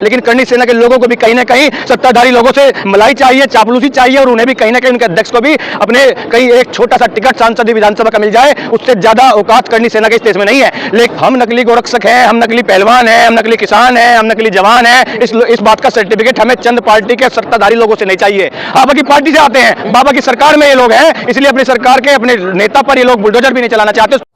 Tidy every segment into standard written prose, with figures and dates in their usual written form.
लेकिन करनी सेना के लोगों को भी कहीं ना कहीं सत्ताधारी लोगों से मलाई चाहिए, चापलूसी चाहिए और उन्हें भी कहीं ना कहीं उनके अध्यक्ष को भी अपने कहीं एक छोटा सा टिकट सांसद विधानसभा का मिल जाए, उससे ज्यादा औकात करनी सेना के इस देश में नहीं है। लेकिन हम नकली गोरक्षक हैं, हम नकली पहलवान हैं, हम नकली किसान हैं, हम नकली जवान हैं, इस बात का सर्टिफिकेट हमें चंद पार्टी के सत्ताधारी लोगों से नहीं चाहिए। बाबा की पार्टी से आते हैं, बाबा की सरकार में ये लोग हैं, इसलिए अपनी सरकार के अपने नेता पर ये लोग बुलडोजर भी नहीं चलाना चाहते।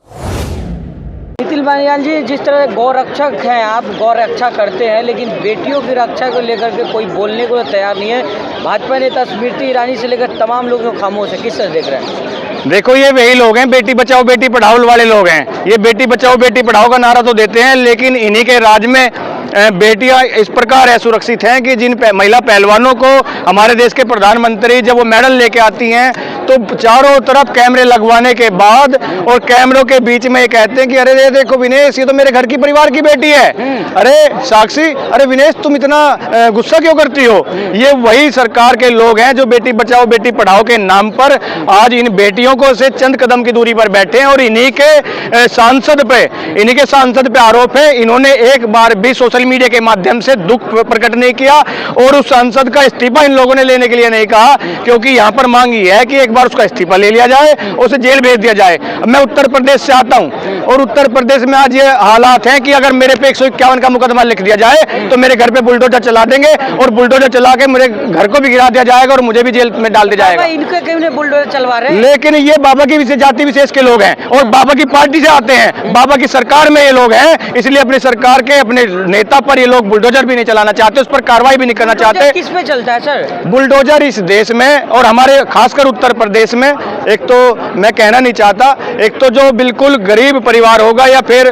निखिल बानियाल जी, जिस तरह गौरक्षक हैं आप, गौ रक्षा करते हैं, लेकिन बेटियों की रक्षा को लेकर के कोई बोलने को तैयार नहीं है। भाजपा नेता स्मृति ईरानी से लेकर तमाम लोग जो खामोश है, किस तरह देख रहे हैं? देखो, ये वही लोग हैं, बेटी बचाओ बेटी पढ़ाओ वाले लोग हैं। ये बेटी बचाओ बेटी पढ़ाओ का नारा तो देते हैं, लेकिन इन्हीं के राज में बेटियां इस प्रकार असुरक्षित हैं कि जिन महिला पहलवानों को हमारे देश के प्रधानमंत्री जब वो मेडल लेके आती हैं तो चारों तरफ कैमरे लगवाने के बाद और कैमरों के बीच में ये कहते हैं कि अरे ये देखो विनेश, ये तो मेरे घर की परिवार की बेटी है। अरे साक्षी, अरे विनेश तुम इतना गुस्सा क्यों करती हो? ये वही सरकार के लोग हैं जो बेटी बचाओ बेटी पढ़ाओ के नाम पर आज इन बेटियों को से चंद कदम की दूरी पर बैठे हैं और इन्हीं के सांसद पे आरोप है। इन्होंने एक बार भी सोशल मीडिया के माध्यम से दुख प्रकट नहीं किया और उस सांसद का इस्तीफा इन लोगों ने लेने के लिए नहीं कहा, क्योंकि यहां पर मांग ये है कि एक बार उसका इस्तीफा ले लिया जाए, उसे जेल भेज दिया जाए। मैं उत्तर प्रदेश से आता हूं और उत्तर प्रदेश में आज ये हालात हैं कि अगर मेरे पे 151 का मुकदमा लिख दिया जाए तो मेरे घर पे बुलडोजर चला देंगे और बुलडोजर चला के मेरे घर को भी गिरा दिया जाएगा और मुझे भी जेल में डाल दिया जाएगा। इनके क्यों बुलडोजर चलवा रहे हैं? लेकिन ये बाबा की जाति विशेष के लोग हैं और बाबा की पार्टी से आते हैं, बाबा की सरकार में ये लोग हैं, इसलिए अपनी सरकार के अपने नेता पर ये लोग बुलडोजर भी नहीं चलाना चाहते, उस पर कार्रवाई भी नहीं करना चाहते। किस पे चलता है सर बुलडोजर इस देश में और हमारे खासकर उत्तर प्रदेश में? एक तो मैं कहना नहीं चाहता, एक तो जो बिल्कुल गरीब परिवार होगा या फिर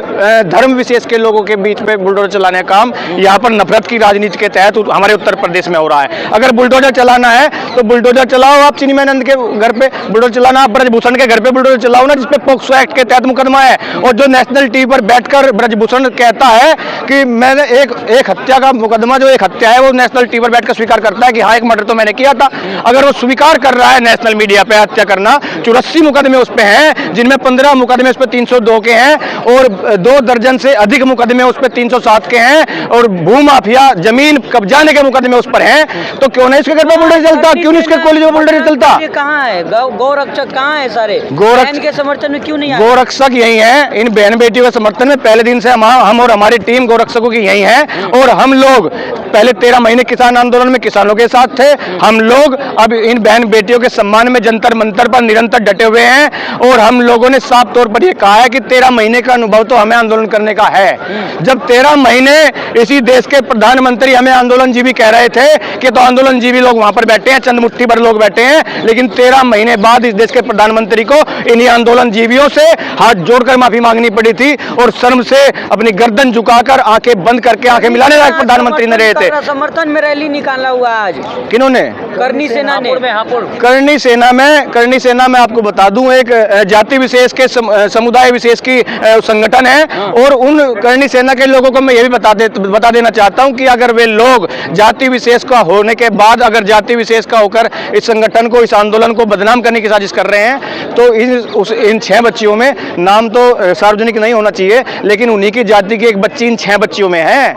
धर्म विशेष के लोगों के बीच में बुलडोजर चलाने का काम यहाँ पर नफरत की राजनीति के तहत हमारे उत्तर प्रदेश में हो रहा है। अगर बुलडोजर चलाना है तो बुलडोजर चलाओ आप चिन्मयानंद के घर पे बुलडोजर चलाना, आप ब्रजभूषण के घर पे बुलडोजर चलाओ ना, जिसपे पोक्सो एक्ट के तहत मुकदमा है। और जो नेशनल टीवी पर बैठकर ब्रजभूषण कहता है कि मैंने एक हत्या का मुकदमा, जो एक हत्या है वो नेशनल टीवी पर बैठकर स्वीकार करता है कि हाँ एक मर्डर तो मैंने किया था। अगर वो स्वीकार कर रहा है नेशनल मीडिया पे हत्या करना, 84 मुकदमे उस पे हैं, जिनमें 15 मुकदमे उस पे 302 के हैं और 2 दर्जन से अधिक मुकदमे उस पे 307 के हैं और भूमाफिया जमीन कब्जाने के मुकदमे उस पर हैं, तो क्यों नहीं इसके घर पर बुलडोजर चलता? क्यों नहीं इसके कॉलेज में बुलडोजर चलता? कहाँ है गौरक्षक, कहाँ है सारे गोरक्ष के समर्थन में क्यों नहीं? गोरक्षक यही है, इन बहन बेटियों के समर्थन में पहले दिन से हम और हमारी टीम गोरक्षकों की यही है। और हम लोग पहले 13 महीने किसान आंदोलन में किसानों के साथ थे, हम लोग अब इन बहन बेटियों के सम्मान में जंतर मंतर पर निरंतर डटे हुए हैं और हम लोगों ने साफ तौर पर यह कहा है कि 13 महीने का अनुभव तो हमें आंदोलन करने का है। जब 13 महीने इसी देश के प्रधानमंत्री हमें आंदोलनजीवी कह रहे थे कि तो आंदोलनजीवी लोग वहां पर बैठे हैं, चंद मुट्ठी भर लोग बैठे हैं, लेकिन 13 महीने बाद इस देश के प्रधानमंत्री को इन्हीं आंदोलनजीवियों से हाथ जोड़कर माफी मांगनी पड़ी थी और शर्म से अपनी गर्दन झुकाकर आंखें बंद करके आंखें मिलाने लायक प्रधानमंत्री न रहे थे। समर्थन में रैली निकाला हुआ आज किन्होंने? करनी सेना ने। करनी सेना में आपको बता दूं एक जाति विशेष के समुदाय विशेष की संगठन है और उन करनी सेना के लोगों को मैं ये भी बता देना चाहता हूं कि अगर वे लोग जाति विशेष का होने के बाद अगर जाति विशेष का होकर इस संगठन को, इस आंदोलन को बदनाम करने की साजिश कर रहे हैं तो इन 6 बच्चियों में, नाम तो सार्वजनिक नहीं होना चाहिए, लेकिन उन्हीं की जाति की एक बच्ची इन 6 बच्चियों में है।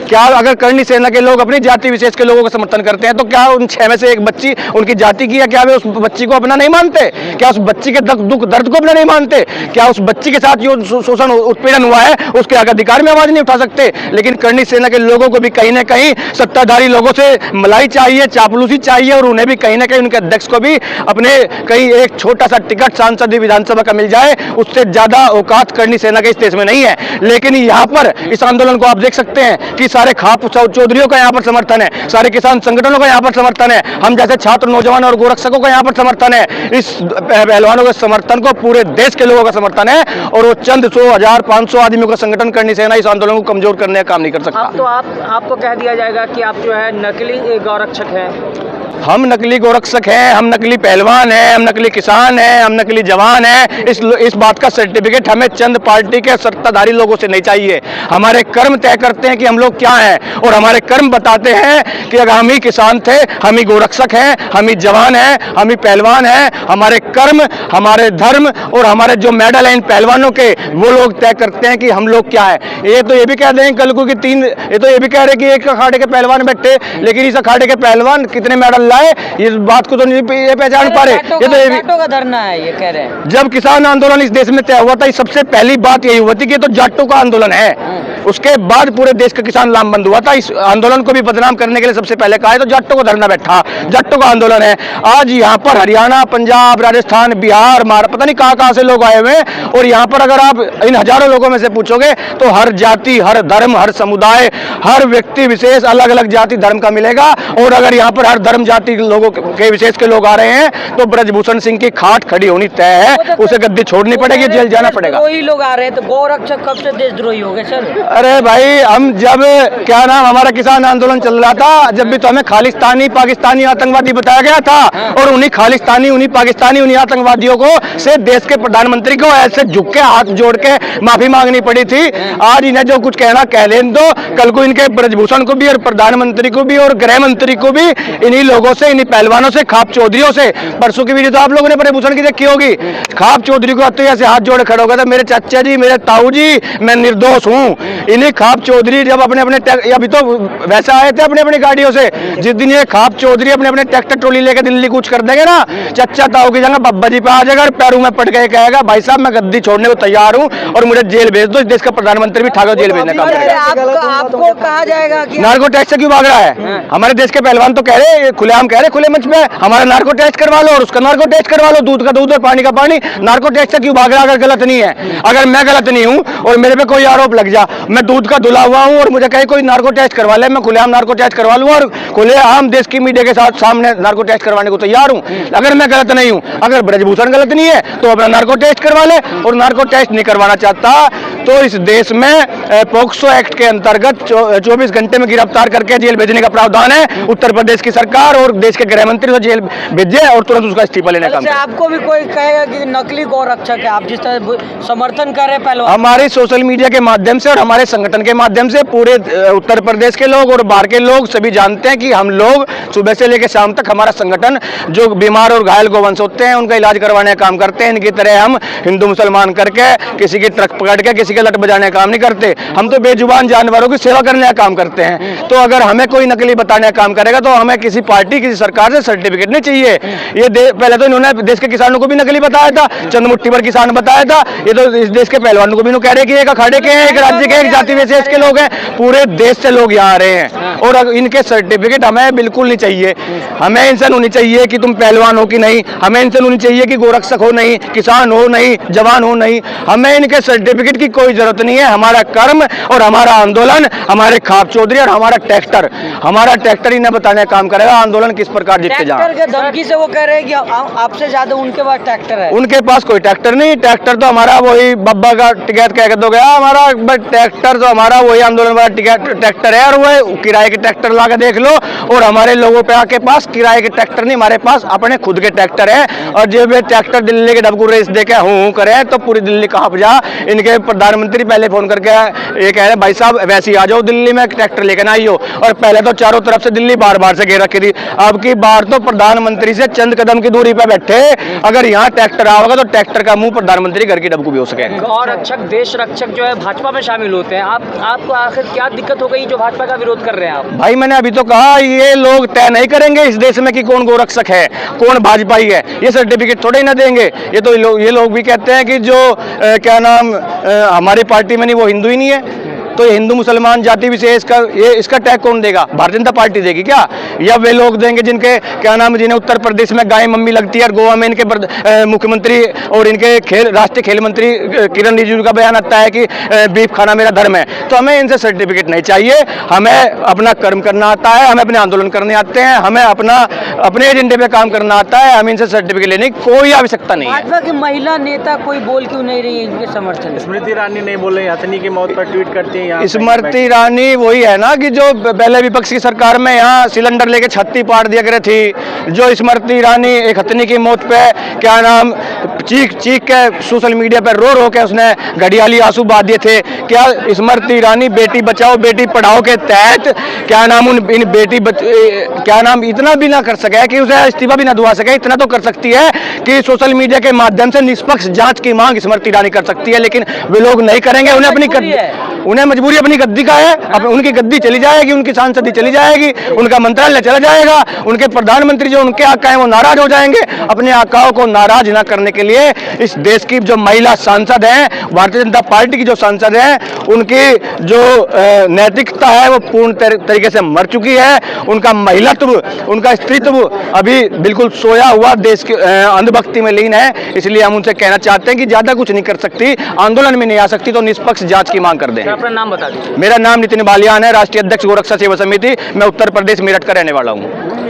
क्या अगर करनी सेना के लोग अपनी जाति विशेष के लोगों का समर्थन करते हैं तो क्या उन 6 में से एक बच्ची उनकी जाति की है? क्या वे उस बच्ची को अपना नहीं मानते? क्या उस बच्ची के दुख दर्द को अपना नहीं मानते? क्या उस बच्ची के साथ जो शोषण उत्पीड़न हुआ है उसके अधिकार में आवाज नहीं उठा सकते? लेकिन करनी सेना के लोगों को भी कहीं ना कहीं सत्ताधारी लोगों से मलाई चाहिए, चापलूसी चाहिए और उन्हें भी कहीं ना कहीं उनके अध्यक्ष को भी अपने कहीं एक छोटा सा टिकट सांसद विधानसभा का मिल जाए, उससे ज्यादा औकात करनी सेना के इस देश में नहीं है। लेकिन यहाँ पर इस आंदोलन को आप देख सकते हैं कि सारे खाप चौधरियों का यहाँ पर समर्थन है, सारे किसान संगठनों का यहाँ पर समर्थन है, हम जैसे छात्र, नौजवान और गोरक्षकों का यहाँ पर समर्थन है। इस पहलवानों के समर्थन को पूरे देश के लोगों का समर्थन है और वो चंद 100, 1000, 500 आदमियों का संगठन करनी सेना इस आंदोलन को कमजोर करने का काम नहीं कर सकता। अब तो आपको कह दिया जाएगा कि आप जो है नकली गौरक्षक हैं। हम नकली गोरक्षक हैं, हम नकली पहलवान हैं, हम नकली किसान हैं, हम नकली जवान हैं, इस बात का सर्टिफिकेट हमें चंद पार्टी के सत्ताधारी लोगों से नहीं चाहिए। हमारे कर्म तय करते हैं कि हम लोग क्या हैं, और हमारे कर्म बताते हैं कि अगर हम ही किसान थे, हम ही गोरक्षक हैं, हम ही जवान हैं, हम ही पहलवान हैं। हमारे कर्म, हमारे धर्म और हमारे जो मेडल हैं इन पहलवानों के, वो लोग तय करते हैं कि हम लोग क्या है। ये तो ये भी कह दें कल को कि ये तो ये भी कह रहे कि एक अखाड़े के पहलवान बैठे, लेकिन इस अखाड़े के पहलवान कितने मेडल लाए इस बात को तो नहीं ये पहचान पा रहे। ये तो जाटों का धरना है, ये कह रहे हैं। जब किसान आंदोलन इस देश में तय हुआ था, सबसे पहली बात यही हुई थी कि तो जाटों का आंदोलन है। उसके बाद पूरे देश का किसान लामबंद हुआ था। इस आंदोलन को भी बदनाम करने के लिए सबसे पहले कहा है तो जाटों को धरना बैठा, जाटों का आंदोलन है। आज यहाँ पर हरियाणा, पंजाब, राजस्थान, बिहार, पता नहीं कहां से लोग आए हुए हैं, और यहाँ पर अगर आप इन हजारों लोगों में से पूछोगे तो हर जाति, हर धर्म, हर समुदाय, हर व्यक्ति विशेष अलग अलग जाति धर्म का मिलेगा। और अगर यहाँ पर हर धर्म जाति लोगों के विशेष के लोग आ रहे हैं तो ब्रजभूषण सिंह की खाट खड़ी होनी तय है, उसे गद्दी छोड़नी पड़ेगी, जेल जाना पड़ेगा। वही लोग आ रहे हैं तो गौरक्षक कब से देशद्रोही हो गए सर? अरे भाई, हम जब क्या नाम हमारा किसान आंदोलन चल रहा था, जब भी तो हमें खालिस्तानी पाकिस्तानी आतंकवादी बताया गया था, और उन्हीं खालिस्तानी, उन्हीं पाकिस्तानी, उन्हीं आतंकवादियों को से देश के प्रधानमंत्री को ऐसे झुक के हाथ जोड़ के माफी मांगनी पड़ी थी। आज इन्हें जो कुछ कहना कह लें दो, कल को इनके ब्रजभूषण को भी और प्रधानमंत्री को भी और गृह मंत्री को भी इन्हीं लोगों से, इन्हीं पहलवानों से, खाप चौधरियों से। परसों की वीडियो तो आप लोगों ने ब्रजभूषण की देखी होगी। खाप चौधरी को आते ऐसे हाथ जोड़े खड़े हो गए थे, मेरे चाचा जी, मेरे ताऊ जी, मैं निर्दोष हूँ। इन्हीं खाप चौधरी जब अपने अपने अभी तो वैसे आए थे अपनी अपनी गाड़ियों से, जिस दिन ये खाप चौधरी अपने अपने ट्रैक्टर ट्रॉली लेकर दिल्ली कूच कर देंगे ना, चच्चा ताऊ की जगह बब्बा जी पे आ जाएगा, पैरों में पट गए कहेगा भाई साहब मैं गद्दी छोड़ने को तैयार हूँ और मुझे जेल भेज दो। इस देश का प्रधानमंत्री भी ठाकुर जेल भेजने का आपको कहा जाएगा कि नार्को टैक्स से क्यों भाग रहा है? हमारे देश के पहलवान तो कह रहे, खुलेआम कह रहे, खुले मंच पे हमारा नार्को टैक्स करवा लो और उसका नार्को टैक्स करवा लो, दूध का दूध और पानी का पानी। नार्को टैक्स से क्यों भाग रहा है? अगर गलत नहीं है, अगर मैं गलत नहीं हूँ और मेरे पे कोई आरोप लग जा, मैं दूध का धुला हुआ हूँ और मुझे कहीं कोई नार्को टैक्स करवा ले, मैं खुलेआम नार्को टैक्स करवा लूँ और खुलेआम देश की मीडिया के साथ सामने नार्को टैक्स करवाने को तैयार हूँ। अगर मैं गलत नहीं हूँ, अगर ब्रजभूषण गलत नहीं है तो अपना नार्को टेस्ट करवा ले, और नार्को टेस्ट नहीं करवाना चाहता तो इस देश में पोक्सो एक्ट के अंतर्गत 24 घंटे में गिरफ्तार करके जेल भेजने का प्रावधान है। उत्तर प्रदेश की सरकार और देश के गृह मंत्री को जेल भेजे और तुरंत उसका इस्तीफा लेने का। आपको भी कोई कहेगा कि नकली गौरक्षक है, आप जिस तरह समर्थन कर रहे हैं पहलवान, हमारे सोशल मीडिया के माध्यम से और हमारे संगठन के माध्यम से पूरे उत्तर प्रदेश के लोग और बाहर के लोग सभी जानते हैं कि हम लोग सुबह से लेकर शाम तक हमारा संगठन जो बीमार और घायल गोवंश होते हैं उनका इलाज करवाने का काम करते हैं। इनकी तरह हम हिंदू मुसलमान करके किसी की ट्रक पकड़ के किसी के लट बजाने का काम नहीं करते। हम तो बेजुबान जानवरों की सेवा करने का काम करते हैं। तो अगर हमें कोई नकली बताने का काम करेगा तो हमें किसी पार्टी, किसी सरकार से सर्टिफिकेट नहीं चाहिए। ये पहले तो इन्होंने देश के किसानों को भी नकली बताया था, चंद मुट्ठी भर किसान बताया था। ये तो इस देश के पहलवानों को भी कह रहे कि एक अखाड़े के हैं, एक राज्य के, एक जाति विशेष के लोग हैं, पूरे देश से लोग यहाँ आ रहे हैं और इनके सर्टिफिकेट हमें बिल्कुल नहीं चाहिए। हमें इनसे नहीं चाहिए कि तुम पहलवान हो कि नहीं, हमें इनसे नहीं चाहिए कि गोरक्षक हो नहीं, किसान हो नहीं, जवान हो नहीं, हमें इनके सर्टिफिकेट की कोई जरूरत नहीं है। हमारा कर्म और हमारा आंदोलन, हमारे खाप चौधरी और हमारा ट्रैक्टर इन्हें बताने का काम करेगा आंदोलन किस प्रकार जीत के जा। ट्रैक्टर के धमकी से वो कह रहे हैं कि आपसे ज्यादा उनके पास ट्रैक्टर है। उनके पास कोई ट्रैक्टर नहीं, ट्रैक्टर तो हमारा वही बब्बा का टिकट कह दो गया हमारा, बट ट्रैक्टर तो हमारा वही आंदोलन वाला ट्रैक्टर है और वो किराए के ट्रैक्टर ला के देख लो। और हमारे लोगों पे आके पास किराए के ट्रैक्टर नहीं, हमारे पास अपने खुद के ट्रैक्टर है। और जब ये ट्रैक्टर दिल्ली के डबकू रेस देके हूँ करे तो पूरी दिल्ली कहाँ जा। इनके प्रधानमंत्री पहले फोन करके ये कह रहे भाई साहब वैसे ही आ जाओ दिल्ली में, ट्रैक्टर लेकर आई हो। और पहले तो चारों तरफ से दिल्ली बार बार से घेर रखी थी, अब की बार तो प्रधानमंत्री से चंद कदम की दूरी पे बैठे। अगर यहाँ ट्रैक्टर आओगे तो ट्रैक्टर का मुंह प्रधानमंत्री घर की डबकू भी हो सके। गौरक्षक, देश रक्षक जो है भाजपा में शामिल होते हैं, आपको आखिर क्या दिक्कत हो गई जो भाजपा का विरोध कर रहे हैं आप? भाई मैंने अभी तो कहा ये लोग तय नहीं करेंगे इस देश में कि कौन गोरक्षक है, कौन भाजपाई है। ये सर्टिफिकेट थोड़े ही ना देंगे। ये लोग भी कहते हैं कि जो क्या नाम हमारी पार्टी में नहीं वो हिंदू ही नहीं है। तो हिंदू मुसलमान जाति विशेष का ये इसका टैग कौन देगा? भारतीय जनता पार्टी देगी क्या? या वे लोग देंगे जिनके क्या नाम, जिन्हें उत्तर प्रदेश में गाय मम्मी लगती है और गोवा में इनके मुख्यमंत्री और इनके राष्ट्रीय खेल मंत्री किरण रिजिजू का बयान आता है कि बीफ खाना मेरा धर्म है। तो हमें इनसे सर्टिफिकेट नहीं चाहिए। हमें अपना कर्म करना आता है, हमें अपने आंदोलन करने आते हैं, हमें अपने एजेंडे पे काम करना आता है। हमें इनसे सर्टिफिकेट लेने की कोई आवश्यकता नहीं है। भाजपा की महिला नेता कोई बोल क्यों नहीं रही है इनके समर्थन? स्मृति ईरानी नहीं बोल रही, हथनी की मौत पर ट्वीट करते हैं स्मृति ईरानी वही है ना कि जो पहले विपक्ष की सरकार में यहाँ सिलेंडर लेके छत्ती पाड़ दिया करे थी। जो स्मृति ईरानी एक हथनी की मौत पे क्या नाम चीख के सोशल मीडिया पर रो के उसने घड़ियाली आंसू बहा दिए थे। क्या स्मृति ईरानी बेटी बचाओ बेटी पढ़ाओ के तहत क्या नाम इन क्या नाम इतना भी ना कर सके कि उसे इस्तीफा भी ना दुआ सके, इतना तो कर सकती है कि सोशल मीडिया के माध्यम से निष्पक्ष जांच की मांग स्मृति ईरानी कर सकती है, लेकिन वे लोग नहीं करेंगे। उन्हें मजबूरी अपनी गद्दी का है, अब उनकी गद्दी चली जाएगी, उनकी सांसदी चली जाएगी, उनका मंत्रालय चला जाएगा, उनके प्रधानमंत्री जो उनके आका हैं वो नाराज हो जाएंगे। अपने आकाओं को नाराज न करने के लिए इस देश की जो महिला सांसद हैं, भारतीय जनता पार्टी की जो सांसद हैं, उनकी जो नैतिकता है वो पूर्ण तरीके से मर चुकी है। उनका महिलात्व, उनका स्त्रीत्व अभी बिल्कुल सोया हुआ देश की अंधभक्ति में लीन है। इसलिए हम उनसे कहना चाहते हैं कि ज्यादा कुछ नहीं कर सकती, आंदोलन में नहीं आ सकती तो निष्पक्ष जांच की मांग कर दें। अपना नाम बता दीजिए। मेरा नाम नितिन बालियान है, राष्ट्रीय अध्यक्ष गोरक्षा सेवा समिति। मैं उत्तर प्रदेश मेरठ का रहने वाला हूँ।